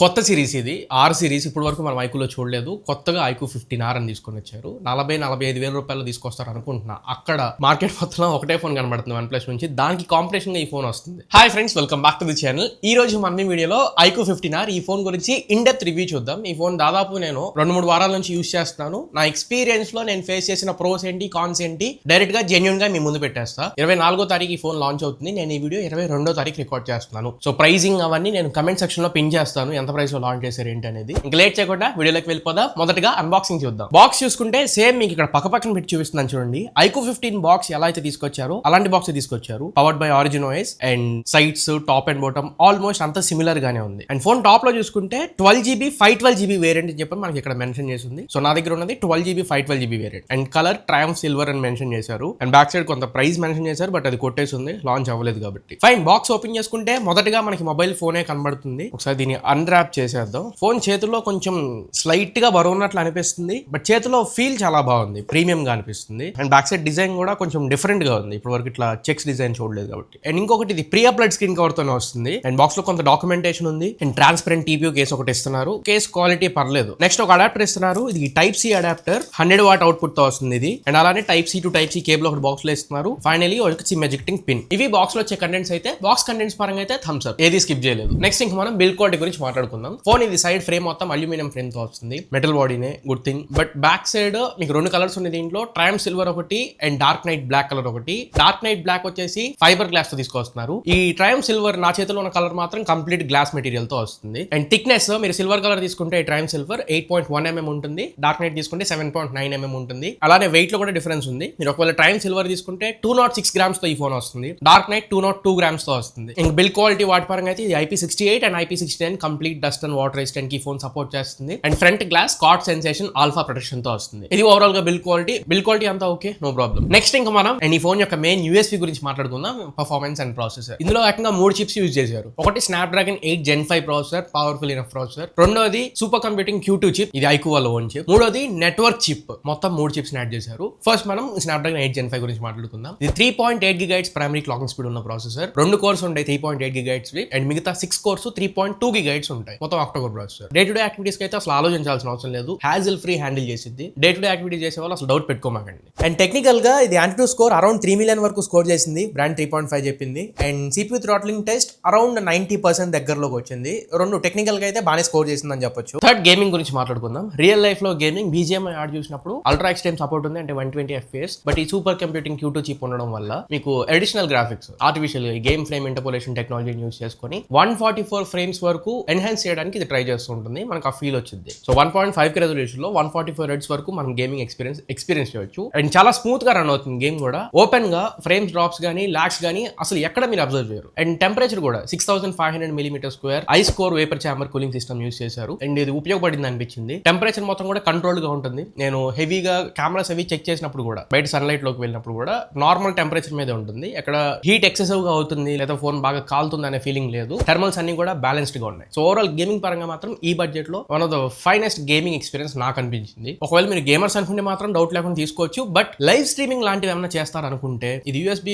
కొత్త సిరీస్ ఇది సిరీస్ ఇప్పటి వరకు మనం ఐక్యూలో చూడలేదు. కొత్తగా ఐక్యూ 15R అని తీసుకొని వచ్చారు. 40-45 వేల రూపాయలు తీసుకొస్తారు అనుకుంటున్నా. అక్కడ మార్కెట్ మొత్తంలో ఒకటే ఫోన్ కనబడుతుంది OnePlus నుంచి. దానికి కాంపిటీషన్ గా ఈ ఫోన్ వస్తుంది. Hi friends, welcome back to the channel. ఈ రోజు మన వీడియోలో ఐక్యూ 15R ఈ ఫోన్ గురించి ఇన్ డెప్త్ రివ్యూ చూద్దాం. ఈ ఫోన్ దాదాపు నేను 2-3 వారాల నుంచి యూస్ చేస్తున్నాను. నా ఎక్స్పీరియన్స్ లో నేను ఫేస్ చేసిన ప్రోస్ ఏంటి, కాన్స్ ఏంటి డైరెక్ట్ గా జెన్యూన్ గా మీ ముందు పెట్టేస్తా. 24వ తారీఖు ఈ ఫోన్ లాంచ్ అవుతుంది. నేను ఈ వీడియో 22వ తారీఖు రికార్డ్ చేస్తున్నాను. సో ప్రైజింగ్ అవన్నీ నేను కమెంట్ సెక్షన్ లో పిన్ చేస్తాను, ఎంత ప్రైస్ లో లాంచ్ చేశారు ఏంటి అనేది. ఇంకా లేట్ చేయకుండా వీడియోలోకి వెళ్ళిపోదాం. మొదటగా అన్బాక్సింగ్ చూద్దాం. బాక్స్ చూసుకుంటే సేమ్ మీకు ఇక్కడ పక్కన పెట్టి చూపిస్తున్నాను చూడండి. ఐక్యూ 15 బాక్స్ ఎలా అయితే తీసుకొచ్చారో అలాంటి బాక్స్ తీసుకొచ్చారు. Powered by origin OS and sides, top and bottom almost అంత సిమిలర్ గానే ఉంది. అండ్ ఫోన్ టాప్ లో చూసుకుంటే 12GB 512GB వేరియంట్ అని చెప్పి మనకి ఇక్కడ మెన్షన్ చేసింది. సో నా దగ్గర ఉన్నది 12GB 512GB variant and colour Triumph silver అని మెన్షన్ చేశారు. అండ్ బ్యాక్ సైడ్ కొంత ప్రైస్ మెన్షన్ చేశారు, బట్ అది కొట్టేసింది, లాంచ్ అవ్వలేదు కాబట్టి. ఫైన్, బాక్స్ ఓపెన్ చేసుకుంటే మొదటగా మనకి మొబైల్ ఫోనే కనబడుతుంది. ఒకసారి దీన్ని అన్రాప్ చేసేద్దాం. ఫోన్ చేతుల్లో కొంచెం స్లైట్ గా బరువు ఉన్నట్లు అనిపిస్తుంది, బట్ చేతిలో ఫీల్ చాలా బాగుంది, ప్రీమియం గా అనిపిస్తుంది. అండ్ బ్యాక్ సైడ్ డిజైన్ కూడా కొంచెం డిఫరెంట్ గా ఉంది. ఇప్పుడు వరకు ఇట్లా చెక్స్ డిజైన్ చూడలేదు కాబట్టి. అండ్ ఇంకొకటి ఇది ప్రీ అప్లైడ్ స్క్రీన్ కవర్ తోనే వస్తుంది. అండ్ బాక్స్ లో కొంత డాక్యుమెంటేషన్ ఉంది. అండ్ ట్రాన్స్పరెంట్ TPU కేస్ ఒకటి ఇస్తున్నారు. కేస్ క్వాలిటీ పర్లేదు. నెక్స్ట్ ఒక అడాప్టర్ ఇస్తున్నారు. ఇది type C adapter, 100W output తో వస్తుంది ఇది. అండ్ అలానే type C to type C cable ఒకటి బాక్స్ లో ఇస్తున్నారు. ఫైనలీ ఒక సిమ్ ఎజెక్టింగ్ పిన్. ఇవి బాక్స్ లో వచ్చే కంటెంట్స్ అయితే. బాక్స్ కంటెంట్స్ పరంగా అయితే థమ్స్ అప్, ఏది స్కిప్ చేయలేదు. నెక్స్ట్ ఇంకా మనం బిల్డ్ క్వాలిటీ గురించి మాట్లాడుకుందాం. ఫోన్ ఇది సైడ్ ఫ్రేమ్ మొత్తం అల్యూమినియం ఫ్రేమ్ తో వస్తుంది. మెటల్ బాడీనే, good thing. But back side మీకు 2 కలర్స్ ఉన్నాయి దీంట్లో. ట్రయంఫ్ సిల్వర్ ఒకటి and dark night black colour ఒకటి. డార్క్ నైట్ బ్లాక్ వచ్చేసి ఫైబర్ గ్లాస్ తో తీసుకొస్తున్నారు. ఈ ట్రయంఫ్ సిల్వర్ నా చేతిలో ఉన్న కలర్ మాత్రం కంప్లీట్ గ్లాస్ మెటీరియల్ తో వస్తుంది. అండ్ థిక్నెస్ మీరు సిల్వర్ కలర్ తీసుకుంటే ట్రయంఫ్ సిల్వర్ 8.1mm ఉంటుంది. డార్క్ నైట్ తీసుకుంటే 7.9mm ఉంటుంది. అలానే వెయిట్ లో కూడా డిఫరెన్స్ ఉంది. మీరు ఒకవేళ ట్రయంఫ్ సిల్వర్ తీసుకుంటే 206 grams తో ఈ ఫోన్ వస్తుంది. డార్క్ నైట్ 202 grams తో వస్తుంది. ఇంక బిల్డ్ క్వాలిటీ వాటి పరంగా అయితే ఇది IP68 and IP69 complete dust and water resistant కి ఫోన్ సపోర్ట్ చేస్తుంది. And front glass card sensation alpha protection తో వస్తుంది. ఇది ఓవరాల్ గా బిల్డ్ క్వాలిటీ అంతా ఓకే, నో ప్రాబ్లం. నెక్స్ట్ ఇంకా మనం అండ్ ఈ ఫోన్ యొక్క మెయిన్ USP గురించి మాట్లాడుకుందాం. Performance and processor. ఇందులో ఏకంగా 3 చిప్స్ యూజ్ చేశారు. ఒకటి Snapdragon 8 Gen 5 processor, powerful enough processor. రెండోది సూపర్ కంప్యూటింగ్ Q2 చిప్, ఇది ఐక్యూ వాళ్ళ ఓన్ చిప్. మూడోది నెట్వర్క్ చిప్. మొత్తం 3 చిప్స్ యాడ్ చేశారు. ఫస్ట్ మనం స్నాప్డ్రాగన్ 8 Gen 5 గురించి మాట్లాడుకుందాం. ఇది 3.8 GHz ప్రైమరీ క్లాకింగ్ స్పీడ్ ఉన్న ప్రాసెసర్. 2 కోర్స్ ఉంటాయి 3.8 GHz అండ్ మిగతా 6 కోర్స్ 3.2 GHz ఉంటాయి. మొత్తం October processor. Day to day activities కి అయితే అసలు ఆలోచించాల్సిన అవసరం లేదు. హ్యాజిల్ ఫ్రీ హ్యాండిల్ చేసింది. డే టు డే యాక్టివిటీస్ చేసే వాళ్ళు అసలు డౌట్ పెట్టుకోమాకండి. అండ్ టెక్నికల్ గా ఇది Antutu స్కోర్ అరౌండ్ 3 million వరకు స్కోర్ చేసింది. బ్రాండ్ 3.5 చెప్పింది. And CPU throttling test around 90% దగ్గరలోకి వచ్చింది. రెండు టెక్నికల్ గా అయితే బాగానే స్కోర్ చేసిందని చెప్పొచ్చు. థర్డ్, గేమింగ్ గురించి మాట్లాడుకుందాం. రియల్ లైఫ్ లో గేమింగ్ BGMI యాడ్ చూసినప్పుడు అల్ట్రా ఎక్స్ట్రీమ్ సపోర్ట్ ఉంది, అంటే 120 FPS. బట్ ఈ సూపర్ కంప్యూటింగ్ Q2 చిప్ ఉండడం వల్ల మీకు additional graphics, artificial game frame interpolation టెక్నాలజీని యూస్ చేసుకొని 144 ఫ్రేమ్స్ వరకు ఎన్హాన్స్ చేయడానికి ఇది ట్రై చేస్తూ ఉంటుంది. మనకు ఆ ఫీల్ వచ్చింది. సో 1.5K రెజల్యూషన్ లో 144 Hz వరకు మనం గేమింగ్ ఎక్స్పీరియన్స్ చేయొచ్చు. అండ్ చాలా స్మూత్ గా రన్ అవుతుంది గేమ్ కూడా. ఓపెన్ గా ఫ్రేమ్స్ డ్రాప్స్ గానీ లాగ్స్ గానీ అసలు ఎక్కడ మీరు అబ్జర్వ్ చేయరు. అండ్ టెంపరేచర్ కూడా 6500 mm² ice core vapour chamber cooling system use చేశారు. అండ్ ఇది ఉపయోగపడింది అనిపించింది. టెంపరేచర్ మొత్తం కూడా కంట్రోల్డ్ గా ఉంటుంది. నేను హెవీగా కెమెరాస్ అవి చెక్ చేసినప్పుడు కూడా, బయట సన్లైట్ లోకి వెళ్ళినప్పుడు కూడా నార్మల్ టెంపరేచర్ మీద ఉంటుంది. ఎక్కడ హీట్ ఎక్సెసివ్ గా అవుతుంది లేదా ఫోన్ బాగా కాలుతుంది అనే ఫీలింగ్ లేదు. థర్మల్స్ అన్ని కూడా బ్యాలెన్స్డ్ గా ఉన్నాయి. సో ఓవరాల్ గేమింగ్ పరంగా మాత్రం ఈ బడ్జెట్ లో one of the finest gaming experience నాకు అనిపించింది. ఒకవేళ మీరు గేమర్స్ అనుకుంటే మాత్రం డౌట్ లేకుండా తీసుకోవచ్చు. బట్ లైవ్ స్ట్రీమింగ్ లాంటివి ఏమైనా చేస్తారనుకుంటే ఇది USB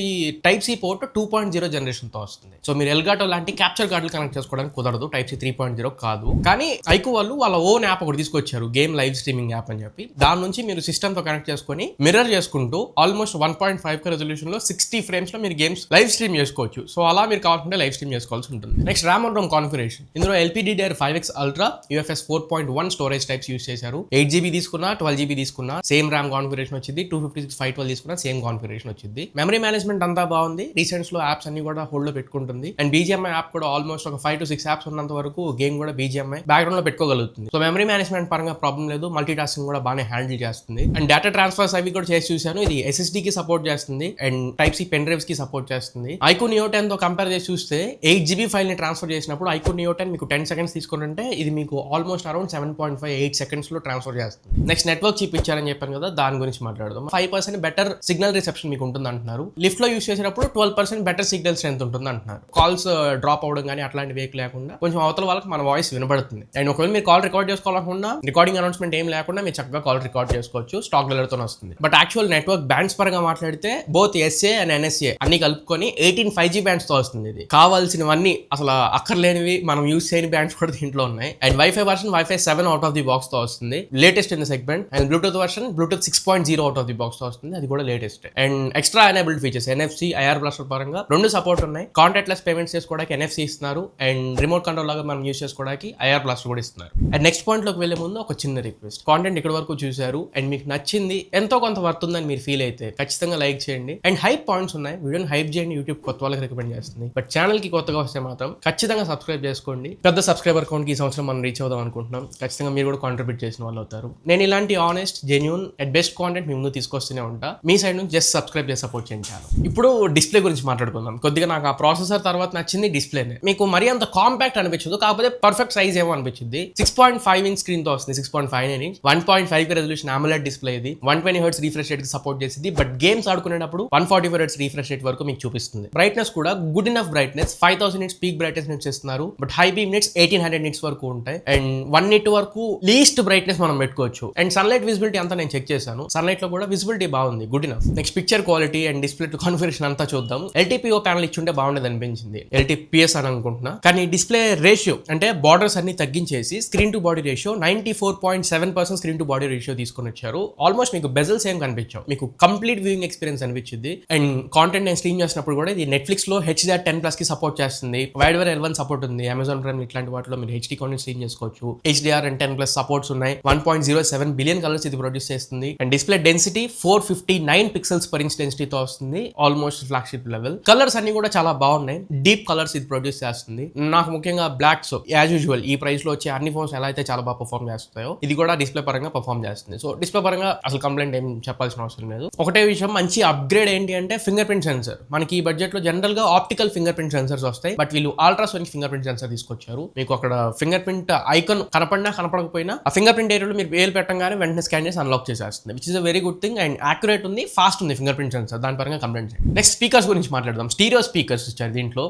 type C port 2.0 generation తో వస్తుంది. సో మీరు ఎల్గాటో లాంటి క్యాప్చర్ కార్డులు కనెక్ట్ చేసుకోవడానికి కుదరదు. టైప్ సి 3.0 కాదు. కానీ ఐక్యూ వాళ్ళు వాళ్ళ ఓన్ యాప్ ఒకటి తీసుకొచ్చారు, గేమ్ లైవ్ స్ట్రీమింగ్ యాప్ అని చెప్పి. దాని నుంచి మీరు సిస్టమ్ తో కనెక్ట్ చేసుకొని మిర్రర్ చేసుకుంటూ ఆల్మోస్ట్ 1.5K రెజల్యూషన్ లో 60 ఫ్రేమ్స్ లో మీరు గేమ్స్ లైవ్ స్ట్రీమ్ చేసుకోవచ్చు. సో అలా మీరు కావాలంటే లైవ్ స్ట్రీమ్ చేసుకోవాల్సి ఉంటుంది. Next RAM and ROM configuration. ఇందులో LPDDR5X Ultra UFS 4.1 storage types use చేశారు. 8GB తీసుకున్నా 12GB తీసుకున్నా సేమ్ RAM కాన్ఫిగరేషన్ వచ్చింది. 256 512 తీసుకున్నా సేమ్ కాన్ఫిగరేషన్ వచ్చింది. మెమరీ మేనేజ్మెంట్ అంతా బాగుంది. రీసెంట్స్ లో యాప్స్ అన్ని కూడా హోల్డ్ లో పెట్టుకుంటుంది. అండ్ BGMI యాప్ కూడా ఆల్మోస్ట్ ఒక 5 to 6 యాప్స్ ఉన్నంత వరకు గేమ్ కూడా BGMI బ్యాక్గ్రౌండ్ లో పెట్టుకోగలుగుతుంది. సో మెమరీ మేనేజ్మెంట్ పరంగా ప్రాబ్లం లేదు. మల్టీ టాస్కింగ్ కూడా బాగానే హ్యాండిల్ చేస్తుంది. అండ్ డేటా ట్రాన్స్ఫర్స్ అవి కూడా చేసి చూశాను. ఇది SSD కి సపోర్ట్ చేస్తుంది and type C pen drives కి సపోర్ట్ చేస్తుంది. ఐక్యూ Neo 10 తో కంపేర్ చేసి చూస్తే 8GB ఫైల్ ని ట్రాన్స్ఫర్ చేసినప్పుడు ఐక్యూ Neo 10 మీకు 10 seconds తీసుకుంటుంటే ఇది మీకు ఆల్మోస్ట్ అరౌండ్ 7.58 seconds లో ట్రాన్స్ఫర్ చేస్తుంది. నెక్స్ట్ నెట్వర్క్ చిప్ ఇచ్చారని చెప్పాను కదా, దాని గురించి మాట్లాడదాం. 5% బెటర్ సిగ్నల్ రిసెప్షన్ మీకు ఉంటుంది అంటున్నారు. లిఫ్ట్ లో యూస్ చేసేటప్పుడు 12% బెటర్ సిగ్నల్ స్ట్రెంత్ ఉంటుంది అంటున్నారు. కాల్స్ డ్రాప్ అవడం కానీ అట్లాంటి వేక్ లేకుండా కొంచెం అవతల వాళ్ళకి మన వాయిస్ వినబడుతుంది. అండ్ ఒకవేళ మీరు కాల్ రికార్డ్ చేసుకోవాలనుకున్నా రికార్డింగ్ అనౌన్స్మెంట్ ఏం లేకుండా మీరు చక్కగా కాల్ రికార్డ్ చేసుకోవచ్చు. స్టాక్ డెలర్తో వస్తుంది. బట్ యాక్చువల్ నెట్వర్క్ బ్యాండ్స్ పరంగా మాట్లాడితే బోత్ SA అండ్ NSA అన్ని కలుపుకొని 18 5G బ్యాండ్స్ తో వస్తుంది. ఇది కావాల్సినవన్నీ అసలు అక్కర్లేనివి మనం యూస్ చేయని బ్యాండ్స్ కూడా దీంట్లో ఉన్నాయి. And wifi version wifi 7 out of the box తో వస్తుంది, latest in the segment. And Bluetooth version Bluetooth 6.0 out of the box తో వస్తుంది, అది కూడా latest. And extra enabled features NFC IR blaster పరంగా 2 సపోర్ట్ ఉన్నాయి. కాంటాక్ట్లెస్ పేమెంట్స్ చేసుకోవడానికి NFC ఇస్తున్నారు, అండ్ రిమోట్ కంట్రోల్ లాగా మనం యూస్ చేసుకోవడానికి IR బ్లాస్టర్ కూడా ఇస్తున్నారు. అండ్ నెక్స్ట్ పాయింట్ లోకి వెళ్లే ముందు ఒక చిన్న రిక్వెస్ట్, కాంటెంట్ ఇక్కడ వరకు చూసారు అండ్ మీకు నచ్చింది, ఎంతో కొంత వర్త్ ఉందని మీరు ఫీల్ అయితే ఖచ్చితంగా లైక్ చేయండి. అండ్ హైప్ పాయింట్స్ ఉన్నాయి, వీడియోని హైప్ చేయండి, యూట్యూబ్ కొత్త వాళ్ళకి రికమెండ్ చేస్తుంది. బట్ ఛానల్ కి కొత్తగా వస్తే మాత్రం ఖచ్చితంగా సబ్స్క్రైబ్ చేసుకోండి. పెద్ద సబ్స్క్రైబర్ కౌంట్ కి ఈ సంవత్సరం మనం రీచ్ అవుదాం అనుకుంటున్నాం. ఖచ్చితంగా మీరు కూడా కాంట్రిబ్యూట్ చేసిన వాళ్ళు అవుతారు. నేను ఇలాంటి honest, genuine and best content మీ ముందు తీసుకొస్తూనే ఉంటా. మీ సైడ్ నుంచి జస్ట్ సబ్స్క్రైబ్ చేసి సపోర్ట్ చేయండి ఛానల్. ఇప్పుడు డిస్ప్లే గురించి మాట్లాడుకుందాం. కొద్దిగా నాకు ఆ ప్రాసెసర్ తర్వాత నచ్చింది డిస్ప్లేనే. మీకు మరీ అంత కాంపాక్ట్ అనిపించదు, కాకపోతే పర్ఫెక్ట్ సైజ్ ఏమో అనిపించింది. 6.5 ఇంచ్ స్క్రీన్ తో వస్తుంది, 6.59 ఇంచ్, 1.5 రెజల్యూషన్ AMOLED డిస్ప్లే ఇది, 120 Hz రిఫ్రెష్ రేట్ కి సపోర్ట్ చేసింది. బట్ గేమ్స్ ఆడుకునేటప్పుడు 144 Hz రిఫ్రెష్ రేట్ వరకు మీకు చూపిస్తుంది. బ్రైట్నెస్ కూడా good enough brightness, 5000 nits peak brightness నుంచి ఇస్తున్నారు. But high beam nits 1800 nits వరకు ఉంటాయి. అండ్ 1 nit వరకు లీస్ట్ బ్రైట్నెస్ మనం పెట్టుకోవచ్చు. అండ్ సన్లైట్ విజిబిలిటీ అంతా నేను చెక్ చేశాను, సన్లైట్ లో కూడా విజిబిలిటీ బాగుంది, good enough. Next picture quality and display configuration అంతా చూద్దాం. LTPO ప్యానల్ ఇచ్చుంటే బాగుండేది అనిపించింది, LTPS అని అనుకుంటున్నా. కానీ డిస్ప్లే రేషియో అంటే బార్డర్స్ అన్ని తగ్గించేసి screen to body ratio 94.7% screen to body ratio తీసుకొని వచ్చారు. ఆల్మోస్ట్ మీకు బెజల్స్ ఏం కనిపించావు, మీకు కంప్లీట్ వ్యూయింగ్ ఎక్స్పీరియన్స్ అనిపించింది. అండ్ కాంటెంట్ నేను స్ట్రీమ్ చేసినప్పుడు కూడా ఇది నెట్ఫ్లిక్స్ లో HDR10+ కి సపోర్ట్ చేస్తుంది, వైడ్ L1 సపోర్ట్ ఉంది, అమెజాన్ ప్రైమ్ ఇట్లాంటి వాటిలో మీరు HD కాంటెంట్ స్ట్రీమ్ చేసుకోవచ్చు. HDR and 10+ సపోర్ట్స్ ఉన్నాయి. 1.07 బిలియన్ కలర్స్ ఇది ప్రొడ్యూస్ చేస్తుంది. And display density 459 pixels per inch డెన్సిటీతో వస్తుంది, ఆల్మోస్ట్ ఫ్లాగ్షిప్ లెవెల్. కలర్స్ అన్ని కూడా చాలా బాగున్నాయి, డీప్ కలర్స్ ఇది ప్రొడ్యూస్ చేస్తుంది. నాకు ముఖ్యంగా బ్లాక్స్ యాజ్ యూజువల్ ఈ ప్రైస్ లో వచ్చే అన్ని ఫోన్స్ ఎలా అయితే చాలా బాగా పర్ఫార్మ్ చేస్తాయో ఇది కూడా డిస్ప్లే పరంగా పర్ఫార్మ్ చేస్తుంది. సో డిస్ప్లే పరంగా అసలు కంప్లైంట్ ఏం చెప్పాల్సిన అవసరం లేదు. ఒకటే విషయం, మంచి అప్గ్రేడ్ ఏంటి అంటే ఫింగర్ ప్రింట్ సెన్సర్. మనకి ఈ బడ్జెట్ లో జనరల్ గా ఆప్టికల్ ఫింగర్ ప్రింట్ సెన్సర్స్ వస్తాయి, బట్ వీళ్ళు అల్ట్రాసోనిక్ ఫింగర్ ప్రింట్ సెన్సర్ తీసుకొచ్చారు. మీకు అక్కడ ఫింగర్ ప్రింట్ ఐకాన్ కనపడినా కనపడకపోయినా ఆ ఫింగర్ ప్రింట్ ఏరియాలో మీరు వేలు పెట్టగానే వెంటనే స్కాన్ చేసి అన్లాక్ చేసేస్తుంది, which is a very good thing. And accurate ఉంది, ఫాస్ట్ ఉంది ఫింగర్ ప్రింట్ సెన్సర్, దాని పరంగా కంప్లైంట్ చేయండి. నెక్స్ట్ స్పీకర్స్ గురించి మాట్లాడదాం. స్టీరియో స్పీకర్స్ ఇచ్చారు దీంట్లో,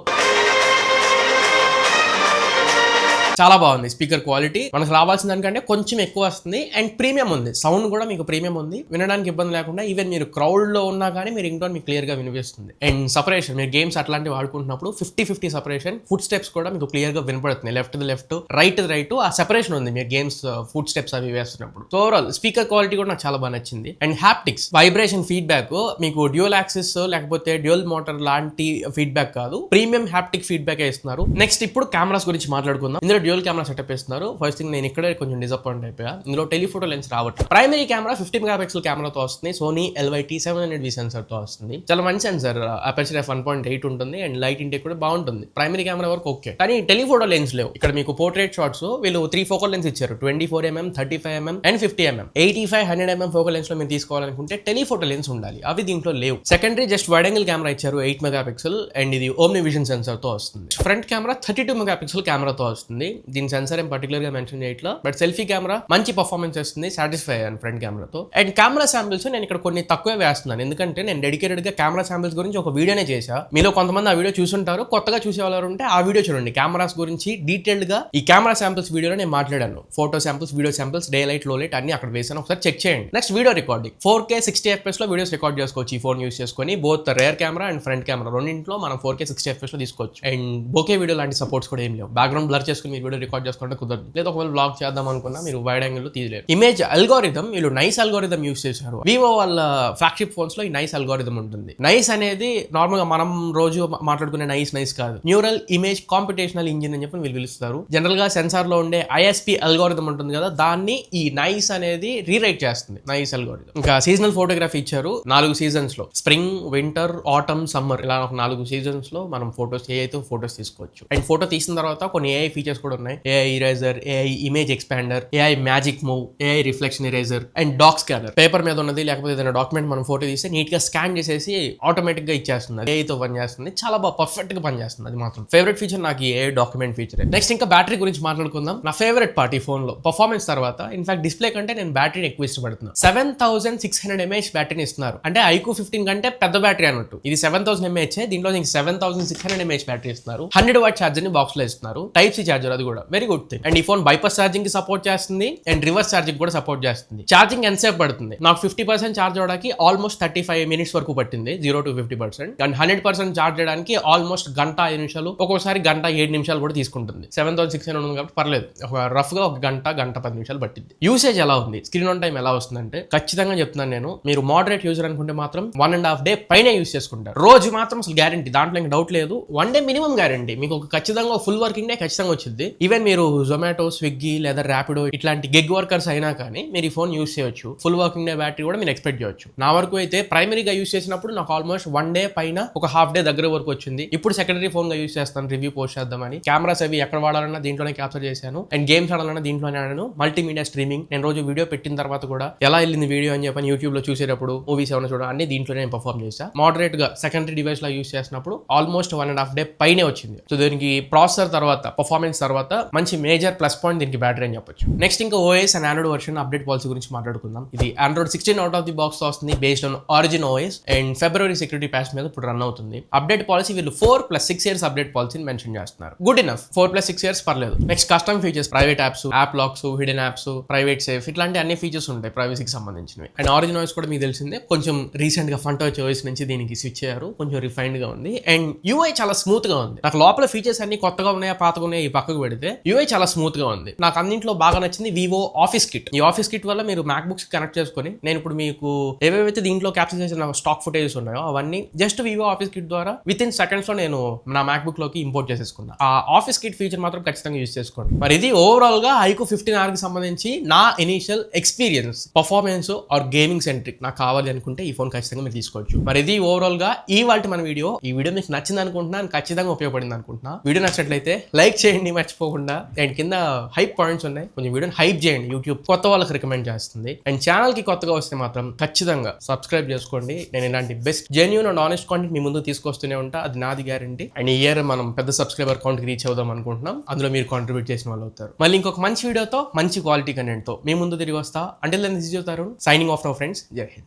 చాలా బాగుంది స్పీకర్ క్వాలిటీ. మనకు రావాల్సిన దానికంటే కొంచెం ఎక్కువ వస్తుంది. అండ్ ప్రీమియం ఉంది, సౌండ్ కూడా మీకు ప్రీమియం ఉంది, వినడానికి ఇబ్బంది లేకుండా. ఈవెన్ మీరు క్రౌడ్ లో ఉన్నా కానీ మీరు ఇంటోన్ మీకు క్లియర్ గా వినిపిస్తుంది. అండ్ సపరేషన్, మీరు గేమ్స్ అట్లాంటివి ఆడుకుంటున్నప్పుడు 50-50 సపరేషన్, ఫుట్ స్టెప్స్ కూడా మీకు క్లియర్ గా వినపడుతుంది. లెఫ్ట్ రైట్ ఆ సెపరేషన్ ఉంది మీరు గేమ్స్ ఫుట్ స్టెప్స్ అవి వేస్తున్నప్పుడు. సో ఓవరాల్ స్పీకర్ క్వాలిటీ కూడా నాకు చాలా బాగా నచ్చింది. అండ్ హ్యాప్టిక్స్, వైబ్రేషన్ ఫీడ్బ్యాక్ మీకు డ్యూయల్ యాక్సిస్ లేకపోతే డ్యూయల్ మోటార్ లాంటి ఫీడ్బ్యాక్ కాదు, ప్రీమియం హ్యాప్టిక్ ఫీడ్బ్యాక్ ఇస్తున్నారు. నెక్స్ట్ ఇప్పుడు కెమెరాస్ గురించి మాట్లాడుకుందాం. ఇందులో డ్యూయల్ కెమెరా సెటప్ ఇస్తున్నారు. ఫస్ట్ థింగ్, నేను ఇక్కడే కొంచెం డిసప్పాయింట్ అయిపోయా, ఇందులో టెలిఫోటో లెన్స్ రావట్లేదు. ప్రైమరీ కెమెరా 50 మెగాపిక్సెల్ కెమెరాతో వస్తుంది, సోనీ LYT 700V సెన్సర్ తో వస్తుంది. చాలా మంచి సెన్సర్, అపర్చర్ f1.8 ఉంటుంది అండ్ లైట్ ఇంటేక్ కూడా బాగుంటుంది. ప్రైమరీ కెమెరా వరకు ఓకే, కానీ టెలిఫోటో లెన్స్ లేవు. ఇక్కడ మీకు పోర్ట్రేట్ షాట్స్ వీళ్ళు 3 ఫోకల్ లెన్స్ ఇచ్చారు, 24mm, 35mm and 50mm. 85-100mm focal lens లో మీరు తీసుకోవాలనుకుంటే టెలిఫోటో లెన్స్ ఉండాలి, అవి దీంట్లో లేవు. Secondary just wide angle camera ఇచ్చారు 8 మెగాపిక్సెల్ అండ్ ఇది ఓమ్ని విజన్ సెన్సర్ తో వస్తుంది. ఫ్రంట్ కెమెరా 32 మెగాపిక్సెల్ కెమెరాతో వస్తుంది. దీని సెన్సర్ ఏం పర్టికులర్ గా మెన్షన్ చేయట్లా, బట్ సెల్ఫీ కెమెరా మంచి పర్ఫార్మెన్స్ వస్తుంది, సాటిస్ఫై అయ్యాను ఫ్రంట్ కెమెరాతో. అండ్ కెమెరా శాంపిల్స్ నేను ఇక్కడ కొన్ని తక్కువే వేస్తున్నాను, ఎందుకంటే నేను డెడికేటెడ్ గా కెమెరా శాంపిల్స్ గురించి ఒక వీడియోనే చేశా. మీలో కొంతమంది ఆ వీడియో చూసుంటారు, కొత్తగా చూసేవాళ్ళు ఉంటే ఆ వీడియో చూడండి. కెమెరాస్ గురించి డీటెయిల్డ్ గా ఈ కెమెరా శాంపిల్స్ వీడియోలో నేను మాట్లాడాను. Photo samples, video samples, day light, లో లైట్ అన్ని అక్కడ వేసాను, ఒకసారి చెక్ చేయండి. Next video recording 4K 60fps లో వీడియోస్ రికార్డ్ చేసుకోవచ్చు ఈ ఫోన్ యూస్ చేసుకొని. Both rear camera and front camera రెండింటిలో మనం 4K 60fps లో తీసుకోవచ్చు. అండ్ బోకే వీడియో లాంటి సపోర్ట్స్ కూడా ఏం లేవు, బ్యాక్గ్రౌండ్ బ్లర్ చేసుకుని మీరు వీడియో రికార్డ్ చేసుకుంటే కుదరదు, లేదా ఒకవేళ బ్లాగ్ చేద్దాం అనుకున్నా మీరు వైడ్ యాంగిల్ లో తీయలేరు. ఇమేజ్ అల్గోరిథం వీళ్ళు నైస్ అల్గోరిథం యూస్ చేశారు. వివో వాళ్ళ ఫ్లాగ్షిప్ ఫోన్స్ లో ఈ నైస్ అల్గోరిథం ఉంటుంది. నైస్ అనేది నార్మల్ గా మనం రోజు మాట్లాడుకునే నైస్ కాదు, న్యూరల్ ఇమేజ్ కాంపిటేషనల్ ఇంజిన్ అని చెప్పి వీళ్ళు పిలుస్తారు. జనరల్ గా సెన్సార్ లో ఉండే ISP అల్గోరిథం ఉంటుంది కదా, దాన్ని ఈ నైస్ అనేది రీరైట్ చేస్తుంది, నైస్ అల్గోరిథం. ఇంకా సీజనల్ ఫోటోగ్రఫీ ఇచ్చారు 4 సీజన్స్ లో, స్ప్రింగ్, వింటర్, ఆటమ్, సమ్మర్, ఇలా ఒక 4 సీజన్స్ లో మనం ఫోటోస్ ఏఐతో ఫోటోస్ తీసుకోవచ్చు. అండ్ ఫోటో తీసిన తర్వాత కొన్ని AI ఫీచర్స్ కూడా ఉన్నాయి, AI eraser, AI image expander, AI magic move, AI reflection eraser and doc scanner. Paper మీద ఉన్నది లేకపోతే ఏదైనా డాక్యుమెంట్ మనం ఫోటో తీస్తే నీట్ గా స్కాన్ చేసేసి ఆటోమేటిక్ గా ఇచ్చేస్తుంది, AI తో పని చేస్తుంది, చాలా బాగా పర్ఫెక్ట్ గా పని చేస్తుంది. అది మాత్రం ఫేవరెట్ ఫీచర్ నాకు AI డాక్యుమెంట్ ఫీచర్. నెక్స్ట్ ఇంకా బ్యాటరీ గురించి మాట్లాడుకుందాం. నా ఫేవరెట్ పార్ట్ ఈ ఫోన్ లో పర్ఫార్మెన్స్ తర్వాత, ఇన్ఫాక్ట్ డిస్ప్లే కంటే నేను బ్యాటరీని ఎక్కువ ఇష్టపడుతున్నాను. 7600 mAh బ్యాటరీని ఇస్తున్నారు, అంటే iQOO 15 కంటే పెద్ద బ్యాటరీ అన్నట్టు. ఇది 7000 mAh, దీంట్లో 7600 mAh బ్యాటరీ ఇస్తున్నారు. 100 వాట్ ఛార్జర్ ని బాక్స్ లో ఇస్తున్నారు, Type-C ఛార్జర్, అది అది కూడా వెరీ గుడ్ థింగ్. అండ్ ఈ ఫోన్ బైపాస్ ఛార్జింగ్ కి సపోర్ట్ చేస్తుంది అండ్ రివర్స్ ఛార్జింగ్ కూడా సపోర్ట్ చేస్తుంది. ఛార్జింగ్ ఎంతసేపు పడుతుంది? నాకు 50% ఛార్జ్ అవడానికి ఆల్మోస్ట్ 35 మినిట్స్ వరకు పట్టింది 0 to 50%. అండ్ 100% ఛార్జ్ చేయడానికి ఆల్మోస్ట్ గంట 5 నిమిషాలు, ఒక్కోసారి గంట 7 నిమిషాలు కూడా తీసుకుంటుంది. 7600 ఉంది కాబట్టి పర్లేదు, ఒక రఫ్ గా ఒక గంట 10 నిమిషాలు పట్టింది. యూసేజ్ ఎలా ఉంది, స్క్రీన్ ఆన్ టైం ఎలా వస్తుందంటే ఖచ్చితంగా చెప్తున్నాను నేను, మీరు మోడరేట్ యూజర్ అనుకుంటే మాత్రం 1.5 డే పైన యూస్ చేసుకుంటారు. రోజు మాత్రం అసలు గ్యారంటీ, దాంట్లో ఇంకా డౌట్ లేదు. 1 డే మినిమం గ్యారంటీ మీకు ఒక ఖచ్చితంగా ఫుల్ వర్కింగ్ డే ఖచ్చితంగా వచ్చింది. ఈవెన్ మీరు జొమాటో, స్విగ్గీ లేదా ర్యాపిడో ఇట్లాంటి గిగ్ వర్కర్స్ అయినా కానీ మీరు ఈ ఫోన్ యూస్ చేయొచ్చు. ఫుల్ వర్కింగ్ డే బ్యాటరీ కూడా మీరు ఎక్స్పెక్ట్ చేయొచ్చు. నా వరకు అయితే ప్రైమరీగా యూస్ చేసినప్పుడు నాకు ఆల్మోస్ట్ 1 డే పైన ఒక హాఫ్ డే దగ్గర వరకు వచ్చింది. ఇప్పుడు సెకండరీ ఫోన్ గా యూస్ చేస్తాను, రివ్యూ పోస్ట్ చేద్దామని. కెమెరాస్ అవి ఎక్కడ వాడాలన్నా దీంట్లోనే క్యాప్చర్ చేశాను అండ్ గేమ్స్ ఆడాలన్నా దీంట్లోనే ఆడాను. మల్టీమీడియా స్ట్రీమింగ్ నేను రోజు వీడియో పెట్టిన తర్వాత కూడా ఎలా వెళ్ళింది వీడియో అని చెప్పని యూట్యూబ్ లో చూసేటప్పుడు, మూవీస్ ఏమైనా చూడాలి అన్ని దీంట్లోనే నేను పర్ఫామ్ చేశాను. మోడరేట్ గా సెకండరీ డివైస్ లా యూస్ చేసినప్పుడు ఆల్మోస్ట్ 1.5 డే పైనే వచ్చింది. సో దీనికి ప్రాసెసర్ తర్వాత, పర్ఫార్మెన్స్ తర్వాత మంచి మేజర్ ప్లస్ పాయింట్ దీనికి బ్యాటరీ అని చెప్పొచ్చు. నెక్స్ట్ ఇంకా OS and Android version update policy గురించి మాట్లాడుకుందాం. ఇది Android 16 out of the box వస్తుంది based on Origin OS and February security patch మీద ఇప్పుడు రన్ అవుతుంది. అప్డేట్ పాలసీ వీళ్ళు 4+6 ఇయర్స్ అప్డేట్ పాలసీని మెన్షన్ చేస్తున్నారు. గుడ్ ఇనఫ్, 4+6 ఇయర్స్ పర్లేదు. Next custom features, private apps, app lakhs, hidden apps, private safe, ఇట్లాంటి అన్ని ఫీచర్స్ ఉంటాయి ప్రైవసీకి సంబంధించినవి. అండ్ ఆరిజిన్ ఓఎస్ కూడా మీకు తెలిసిందే, కొంచెం రీసెంట్ గా ఫంటచ్ ఓఎస్ నుంచి దీనికి స్విచ్ అయ్యారు, కొంచెం రిఫైన్డ్ గా ఉంది. అండ్ యూఐ చాలా స్మూత్ గా ఉంది. నాకు లోపల ఫీచర్స్ అన్ని కొత్తగా ఉన్నాయా పాతగా ఉన్నాయా ఈ పక్కకు పెడితే యూఐ చాలా స్మూత్ గా ఉంది. నాకు అన్నింటిలో బాగా నచ్చింది వివో ఆఫీస్ కిట్. ఈ ఆఫీస్ కిట్ వల్ల మీరు మ్యాక్ బుక్స్ కనెక్ట్ చేసుకొని, నేను ఇప్పుడు మీకు ఏవేవైతే దీంట్లో క్యాప్చర్ చేసిన స్టాక్ ఫుటేజెస్ ఉన్నాయో అవన్నీ జస్ట్ వివో ఆఫీస్ కిట్ ద్వారా విత్ ఇన్ సెకండ్స్ లో నేను నా మ్యాక్ బుక్ లోకి ఇంపోర్ట్ చేసేసుకున్నా. ఆ ఆఫీస్ కిట్ ఫీచర్ మాత్రం ఖచ్చితంగా యూజ్ చేసుకోండి. మరి ఇది ఓవరాల్ గా iQOO 15R కి సంబంధించి నా initial experience, performance or gaming centric నాకు కావాలి అనుకుంటే ఈ ఫోన్ ఖచ్చితంగా మీరు తీసుకోవచ్చు. మరి ఇది ఓవరాల్ గా ఇవాల్టి మన వీడియో. ఈ వీడియో మీకు నచ్చింది అనుకుంటున్నాను, ఖచ్చితంగా ఉపయోగపడింది అనుకుంటున్నా. వీడియో నచ్చినట్లయితే లైక్ చేయండి మర్చిపోకుండా. అండ్ కింద హైప్ పాయింట్స్ ఉన్నాయి, కొంచెం వీడియోని హైప్ చేయండి, యూట్యూబ్ కొత్త వాళ్ళకి రికమెండ్ చేస్తుంది. అండ్ ఛానల్ కి కొత్తగా వస్తే మాత్రం ఖచ్చితంగా సబ్స్క్రైబ్ చేసుకోండి. నేను ఇలాంటి best genuine and honest content మీ ముందు తీసుకొస్తూనే ఉంటా, అది నాది గ్యారంటీ. అండ్ ఈ ఇయర్ మనం పెద్ద సబ్స్క్రైబర్ కౌంట్ కి రీచ్ అవుదాం అనుకుంటున్నాం, అందులో మీరు కాంట్రిబ్యూట్ చేసిన వాళ్ళు అవుతారు. మళ్ళీ ఇంకొక మంచి వీడియోతో, మంచి క్వాలిటీ కంటెంట్ తో మీ ముందు తిరిగి వస్తా. Until then this is your Tarun signing off now friends. జై హింద్.